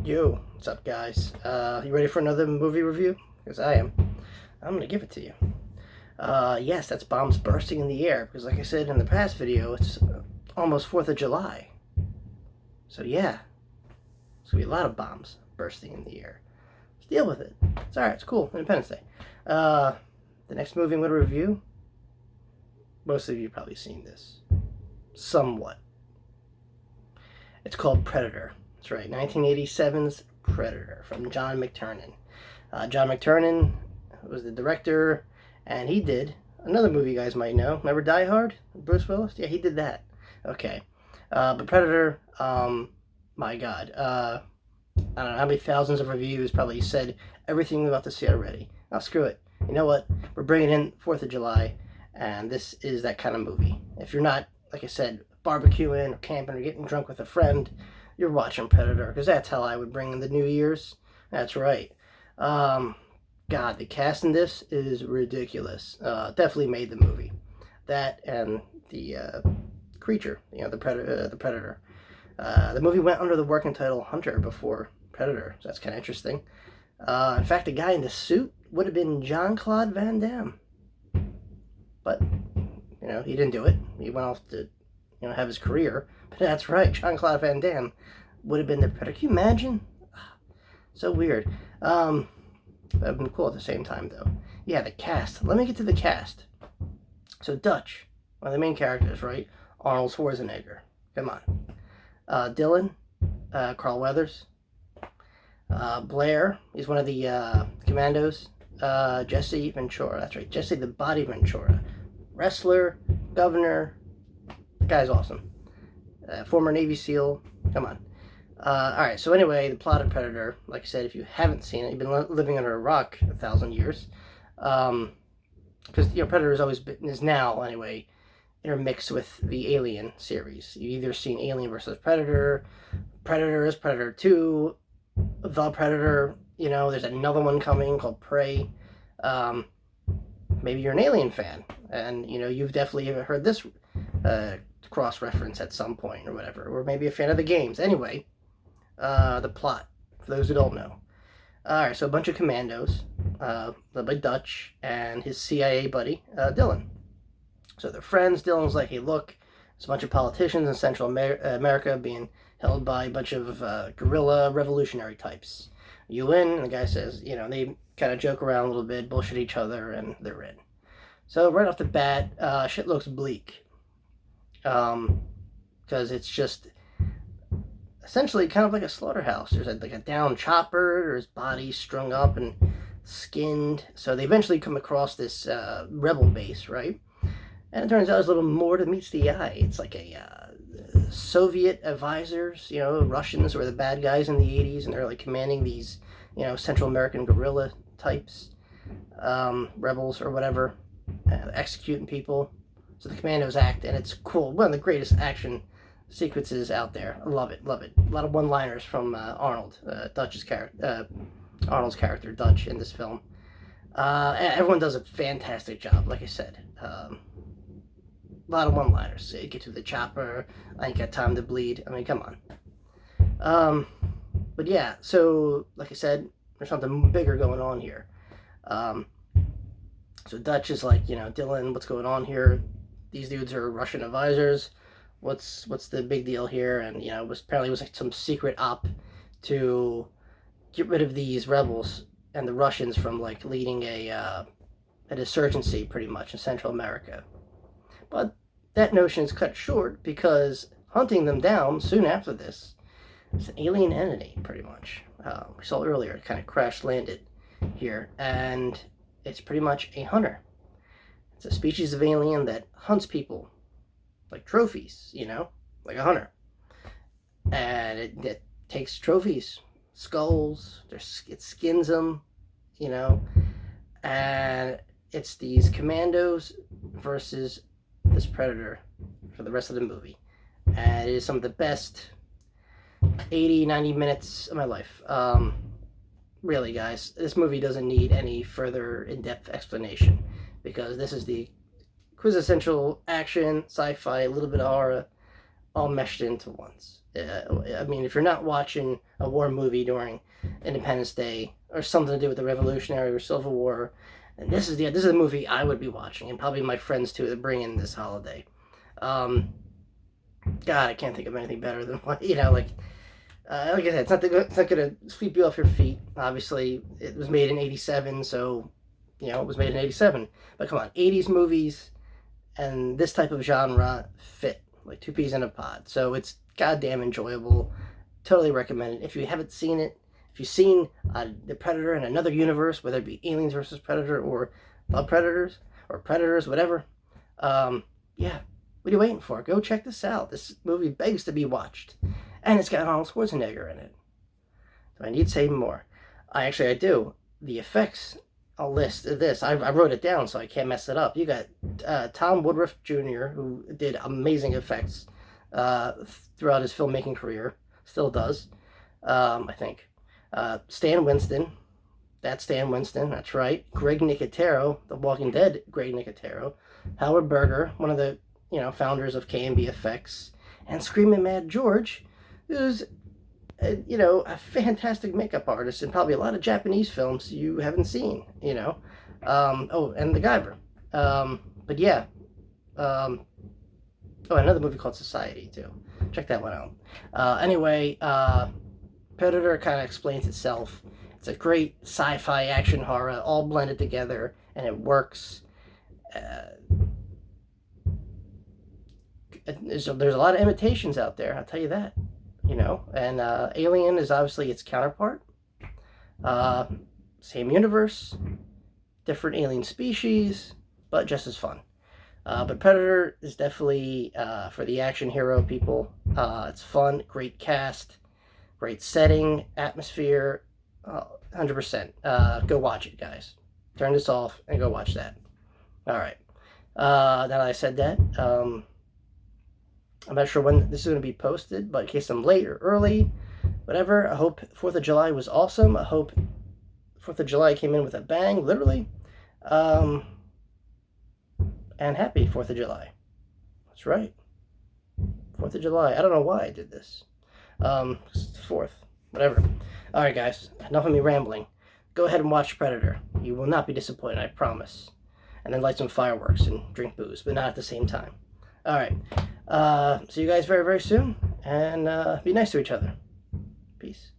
Yo, what's up, guys? You ready for another movie review? Because I am. I'm gonna give it to you. Yes, that's bombs bursting in the air. Because, like I said in the past video, it's almost 4th of July. So yeah, it's gonna be a lot of bombs bursting in the air. Let's deal with it. It's alright. It's cool. Independence Day. The next movie I'm gonna review. Most of you probably seen this, somewhat. It's called Predator. That's right, 1987's Predator from John McTiernan. John McTiernan was the director, and he did another movie you guys might know. Remember Die Hard? Bruce Willis? Yeah, he did that. Okay. But Predator, my God. I don't know how many thousands of reviews probably said everything we're about to see already. Now, screw it. You know what? We're bringing in 4th of July, and this is that kind of movie. If you're not, like I said, barbecuing or camping or getting drunk with a friend, you're watching Predator, because that's how I would bring in the New Year's. That's right. God, the cast in this is ridiculous. Definitely made the movie. That and the creature, the Predator. The movie went under the working title Hunter before Predator, so that's kind of interesting. In fact, the guy in the suit would have been Jean-Claude Van Damme. But, he didn't do it. He went off to, have his career. But that's right, Jean-Claude Van Damme would have been the Predator. Can you imagine? So weird. That would have been cool at the same time, though. Yeah, the cast. Let me get to the cast. So Dutch, one of the main characters, right? Arnold Schwarzenegger. Come on. Dylan, Carl Weathers. Blair, he's one of the commandos. Jesse Ventura, that's right, Jesse the Body Ventura. Wrestler, governor, the guy's awesome. Former Navy SEAL, come on. Alright, so anyway, the plot of Predator, like I said, if you haven't seen it, you've been living under a rock 1,000 years. Because, Predator has always been, is now, anyway, intermixed with the Alien series. You've either seen Alien versus Predator, Predators, Predator 2, The Predator, there's another one coming called Prey. Maybe you're an Alien fan, and, you've definitely heard this cross-reference at some point or whatever, or maybe a fan of the games. Anyway, the plot, for those who don't know. Alright, so a bunch of commandos, led by Dutch and his CIA buddy, Dylan. So they're friends. Dylan's like, hey, look, there's a bunch of politicians in Central America being held by a bunch of guerrilla revolutionary types. You in? And the guy says, they kind of joke around a little bit, bullshit each other, and they're in. So right off the bat, shit looks bleak. Because it's just essentially kind of like a slaughterhouse. There's like a downed chopper, there's bodies strung up and skinned. So they eventually come across this rebel base, right? And it turns out there's a little more than meets the eye. It's like a Soviet advisors, Russians were the bad guys in the 80s, and they're like commanding these, Central American guerrilla types, rebels or whatever, executing people. So the commandos act, and it's cool. One of the greatest action sequences out there. I love it, love it. A lot of one-liners from Arnold, Arnold's character, Dutch, in this film. Everyone does a fantastic job, like I said. A lot of one-liners. Get to the chopper. I ain't got time to bleed. I mean, come on. But yeah, so like I said, there's something bigger going on here. So Dutch is like, Dylan, what's going on here? These dudes are Russian advisors. What's the big deal here? And apparently it was like some secret op to get rid of these rebels and the Russians from like leading an insurgency pretty much in Central America. But that notion is cut short because hunting them down soon after this is an alien entity, pretty much. We saw earlier, it kind of crash landed here, and it's pretty much a hunter. It's a species of alien that hunts people like trophies, like a hunter. And it takes trophies, skulls, it skins them, and it's these commandos versus this predator for the rest of the movie. And it is some of the best 80-90 minutes of my life. Really, guys, this movie doesn't need any further in-depth explanation, because this is the quintessential action, sci-fi, a little bit of horror, all meshed into once. I mean, if you're not watching a war movie during Independence Day or something to do with the Revolutionary or Civil War, and this is the movie I would be watching, and probably my friends too that bring in this holiday. Um, God, I can't think of anything better than what like I said, it's not gonna sweep you off your feet. Obviously, it was made in '87, so it was made in '87. But come on, '80s movies and this type of genre fit like two peas in a pod. So it's goddamn enjoyable. Totally recommend it. If you haven't seen it, if you've seen The Predator in another universe, whether it be Aliens versus Predator or The Predators or Predators, whatever, yeah, what are you waiting for? Go check this out. This movie begs to be watched. And it's got Arnold Schwarzenegger in it. Do I need to say more? I do. The effects, I'll list this. I wrote it down so I can't mess it up. You got Tom Woodruff Jr., who did amazing effects throughout his filmmaking career. Still does, I think. Stan Winston. That's Stan Winston. That's right. Greg Nicotero, The Walking Dead Greg Nicotero. Howard Berger, one of the founders of K&B Effects. And Screaming Mad George, who's a fantastic makeup artist in probably a lot of Japanese films you haven't seen, Oh, and the Guyver. But yeah. Another movie called Society, too. Check that one out. Anyway, Predator kind of explains itself. It's a great sci-fi action horror, all blended together, and it works. There's a lot of imitations out there, I'll tell you that. And Alien is obviously its counterpart. Same universe, different alien species, but just as fun. But Predator is definitely for the action hero people. It's fun, great cast, great setting, atmosphere, 100%. Go watch it, guys. Turn this off and go watch that. All right. Now that I said that, I'm not sure when this is going to be posted, but in case I'm late or early, whatever, I hope 4th of July was awesome. I hope 4th of July came in with a bang, literally. And happy 4th of July. That's right. 4th of July. I don't know why I did this. It's the 4th. Whatever. All right, guys. Enough of me rambling. Go ahead and watch Predator. You will not be disappointed, I promise. And then light some fireworks and drink booze, but not at the same time. All right. See you guys very, very soon. And be nice to each other. Peace.